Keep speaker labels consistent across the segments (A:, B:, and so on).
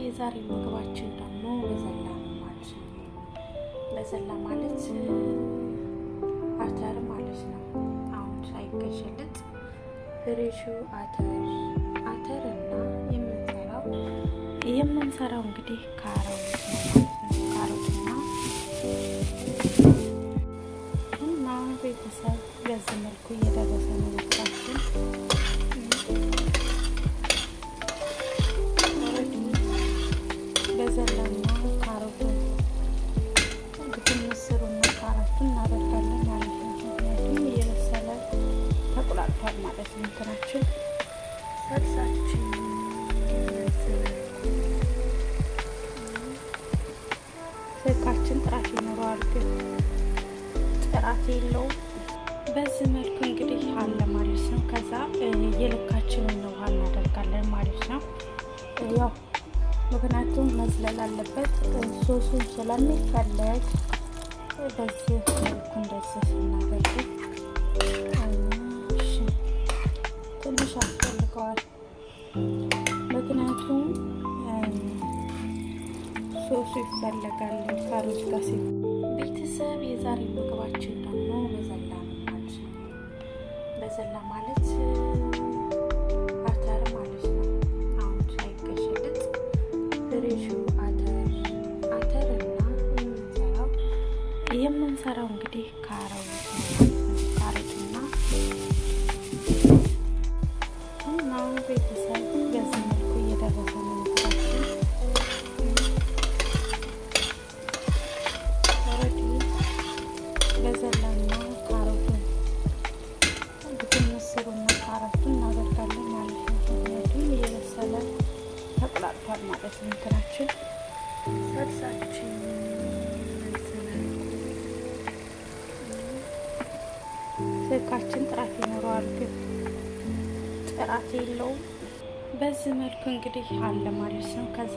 A: የዛሬ ምግባችን ደግሞ በዘላ ነው ማለት ነው። በዘላ ማለት አተር ማለት ነው። አሁን ሳይገሸልጥ ፍሬሹ አተርና የምንሰራው እንግዲህ ካሮት ነው ማለት ነው። እና ቤተሰብ በዚህ መልኩ እየደረሰ ነው ምግባችን። በዘላና ካሮቱን እንግዲህ ምስሩና ካሮቱን እናደርጋለን ማለት ነው። ምክንያቱም እየበሰለ ተቆላልቷል ማለት ነው። እንትናችን ሰልሳችን ስልካችን ጥራት ይኖረዋል፣ ግን ጥራት የለውም። በዚህ መልኩ እንግዲህ አለ ማለት ነው። ከዛ የልካችንን ውሃ እናደርጋለን ማለት ነው። ያው ምክንያቱም መዝለል አለበት ሶሱን ስለሚፈለግ በዚህ መልኩ እንደዚህ ስናደርግ ትንሽ አስፈልገዋል። ምክንያቱም ሶሱ ይፈለጋል ካሮት ጋር ቤተሰብ የዛሬ ምግባችን ደግሞ በዘላ ነው ማለት ነው። በዘላ ማለት አተር ማለት ነው። አሁን ሳይገሸልጥ ፍሬሹ አተርና የምንሰራው እንግዲህ ካሮትና እና ቤተሰብ በዚህ መልኩ እየደረሰ ነው ምግባችን። በዘላና ካሮቱን እንግዲህ ምስሩና ካሮቱን እናደርጋለን ማለት ነው። ምክንያቱም እየበሰለ ተቆላልቷል ማለት ነው። እንትናችን ሰልሳችን ስልካችን ጥራት ይኖረዋል፣ ግን ጥራት የለውም። በዚህ መልኩ እንግዲህ አለ ማለት ነው። ከዛ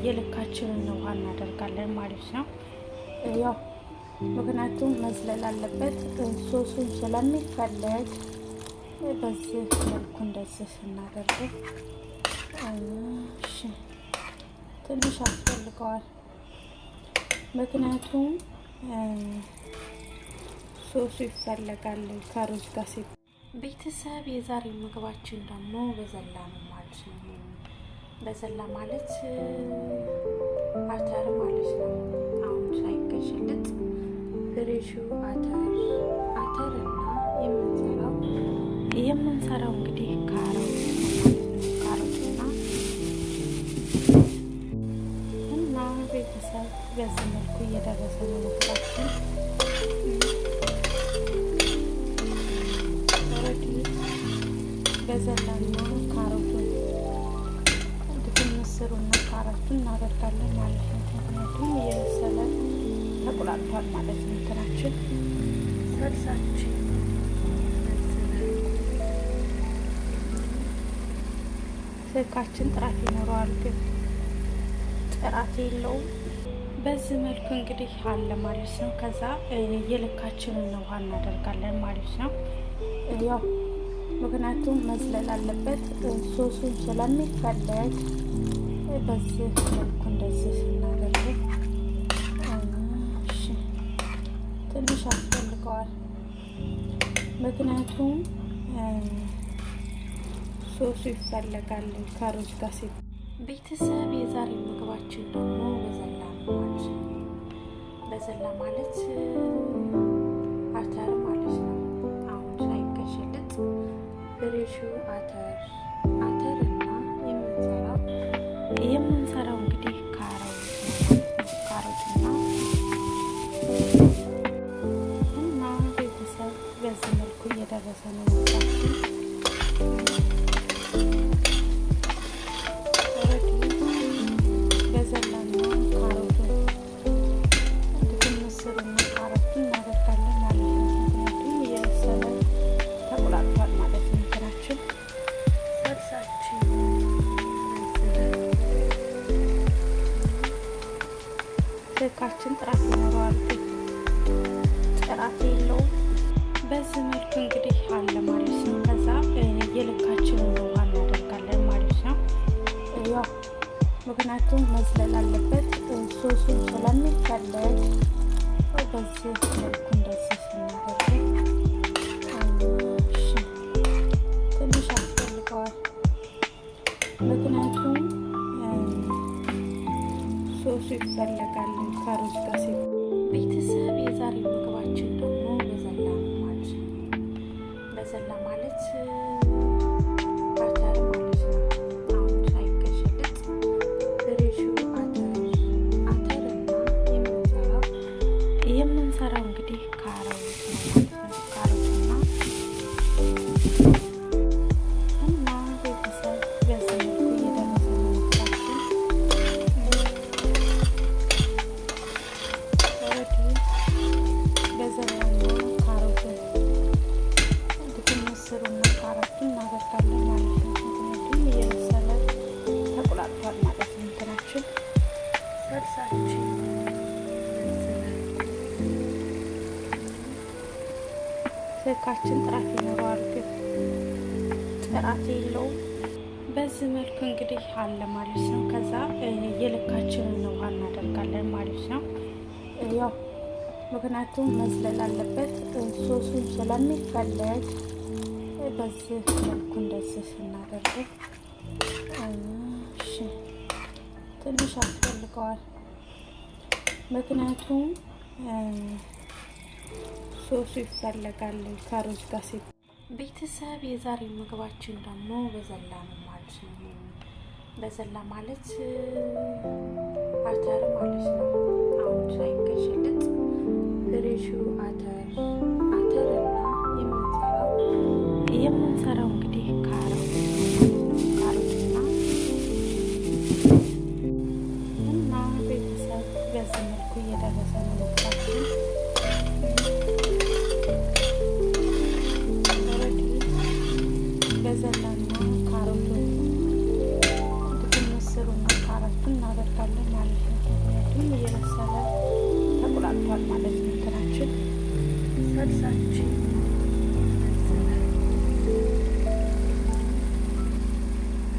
A: የልካችንን ውሃ እናደርጋለን ማለት ነው። ያው ምክንያቱም መዝለል አለበት ሶሱን ስለሚፈለግ በዚህ መልኩ እንደዚህ ስናደርግ ትንሽ አስፈልገዋል። ምክንያቱም ሶሱ ይፈለጋል ካሮት ጋር ቤተሰብ የዛሬ ምግባችን ደግሞ በዘላ ነው ማለት ነው። በዘላ ማለት አተር ማለት ነው። አሁን ሳይገሸልጥ ፍሬሹ አተርና የምንሰራው እንግዲህ ካሮትና እና ቤተሰብ በዚህ መልኩ እየደረሰ ነው ምግባችን። በዘላና ካሮቱን እንግዲህ ምስሩና ካሮቱን እናደርጋለን ማለት ነው። ምክንያቱም እየበሰለ ተቆላልቷል ማለት ነው። እንትናችን ሰልሳችን ስልካችን ጥራት ይኖረዋል፣ ግን ጥራት የለውም። በዚህ መልኩ እንግዲህ አለ ማለት ነው። ከዛ የልካችንን ውሃ እናደርጋለን ማለት ነው። ያው ምክንያቱም መዝለል አለበት ሶሱን ስለሚፈለግ በዚህ መልኩ እንደዚህ ስናደርግ ትንሽ አስፈልገዋል። ምክንያቱም ሶሱ ይፈለጋል ካሮት ጋር ቤተሰብ የዛሬ ምግባችን ደግሞ በዘላ ነው ማለት ነው። በዘላ ማለት አተር ማለት ነው። አሁን ሳይገሸልጥ ፍሬሹ አተርና የምንሰራው እንግዲህ ካሮትና እና ቤተሰብ በዚህ መልኩ እየደረሰ ነው ምግባችን። በዘላና ካሮቱን እንግዲህ ምስሩና ካሮቱን እናደርጋለን ማለት ነው። ምክንያቱም እየበሰለ ተቆላልቷል ማለት ነው። እንትናችን ሰልሳችን ስልካችን ጥራት ይኖረዋል፣ ግን ጥራት የለውም። በዚህ መልኩ እንግዲህ አለ ማለት ነው። ከዛ የልካችንን ውሃ እናደርጋለን ማለት ነው። ያው ምክንያቱም መዝለል አለበት ሶሱን ስለሚፈለግ በዚህ መልኩ እንደዚህ ስናደርገው ትንሽ ያስፈልገዋል። ምክንያቱም ሶሱ ይፈለጋል ከሩዝ ጋር ሲሆን። ቤተሰብ የዛሬ ምግባችን ደግሞ በዘላ ማለት ነው። በዘላ ማለት አተር ማለት ነው። አሁን ሳይገሸልጥ ፍሬሹ አተርና የምንሰራው እንግዲህ ካሮት ነው ማለት ነው። ካሮትና እና ቤተሰብ በዚህ መልኩ እየደረሰ ነው ምግባችን። በዘላና ካሮቱን እንግዲህ ምስሩና ካሮቱን እናደርጋለን ማለት ነው። ምክንያቱም እየበሰለ ተቆላልቷል ማለት ነው። እንትናችን ሰልሳችን ስልካችን ጥራት ይኖረዋል፣ ግን ጥራት የለውም። በዚህ መልኩ እንግዲህ አለ ማለት ነው። ከዛ የልካችንን ውሃ እናደርጋለን ማለት ነው። ያው ምክንያቱም መዝለል አለበት ሶሱን ስለሚፈለግ በዚህ መልኩ እንደዚህ ስናደርገው ትንሽ ያስፈልገዋል። ምክንያቱም ሶሱ ይፈለጋል ከሩዝ ጋር ሲሆን። ቤተሰብ የዛሬ ምግባችን ደግሞ በዘላ ነው ማለት ነው። በዘላ ማለት አተር ማለት ነው። አሁን ሳይገሸልጥ ፍሬሹ አተርና የምንሰራው እንግዲህ ካሮትና እና ቤተሰብ በዚህ መልኩ እየደረሰ ነው ምግባችን። በዘላና ካሮቱን እንግዲህ ምስሩና ካሮቱን እናደርጋለን ማለት ነው። ምክንያቱም እየበሰለ ተቆላልቷል ማለት ነው። እንትናችን ሰልሳችን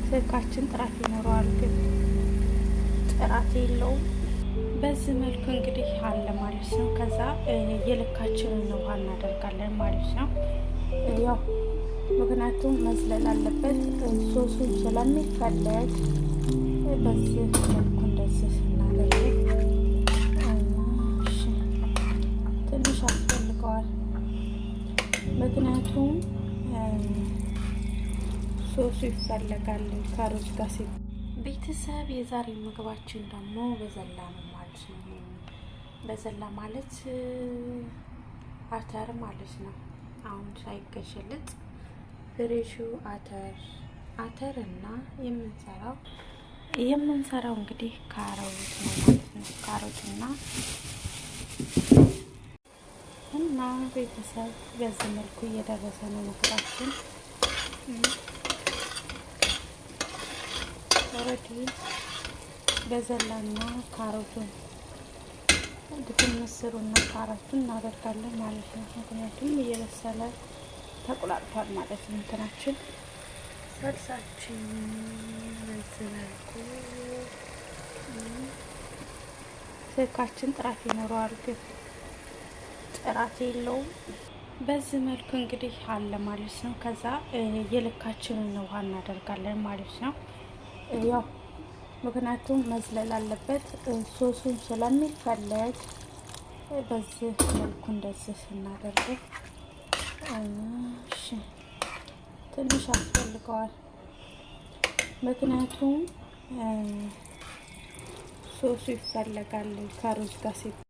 A: ስልካችን ጥራት ይኖረዋል፣ ግን ጥራት የለውም። በዚህ መልኩ እንግዲህ አለ ማለት ነው። ከዛ የልካችንን ውሃ እናደርጋለን ማለት ነው። ያው ምክንያቱም መዝለል አለበት ሶሱን ስለሚፈለግ በዚህ መልኩ እንደዚህ ስናደርገው ትንሽ ያስፈልገዋል። ምክንያቱም ሶሱ ይፈለጋል ከሩዝ ጋር ሲሆን። ቤተሰብ የዛሬ ምግባችን ደግሞ በዘላ ነው ማለት ነው። በዘላ ማለት አተር ማለት ነው። አሁን ሳይገሸልጥ ፍሬሹ አተርና የምንሰራው እንግዲህ ካሮት ነው ማለት ነው። ካሮትና እና ቤተሰብ በዚህ መልኩ እየደረሰ ነው ምግባችን። ኦልሬዲ በዘላና ካሮቱን እንግዲህ ምስሩና ካሮቱን እናደርጋለን ማለት ነው። ምክንያቱም እየበሰለ ተቆላልቷል ማለት ነው። እንትናችን ሰልሳችን በዚህ መልኩ ስልካችን ጥራት ይኖረዋል፣ ግን ጥራት የለውም። በዚህ መልኩ እንግዲህ አለ ማለት ነው። ከዛ የልካችንን ውሃ እናደርጋለን ማለት ነው። ያው ምክንያቱም መዝለል አለበት ሶሱን ስለሚፈለግ በዚህ መልኩ እንደዚህ ስናደርገው ትንሽ ያስፈልገዋል። ምክንያቱም ሶሱ ይፈለጋል ከሩዝ ጋር ሲሆን።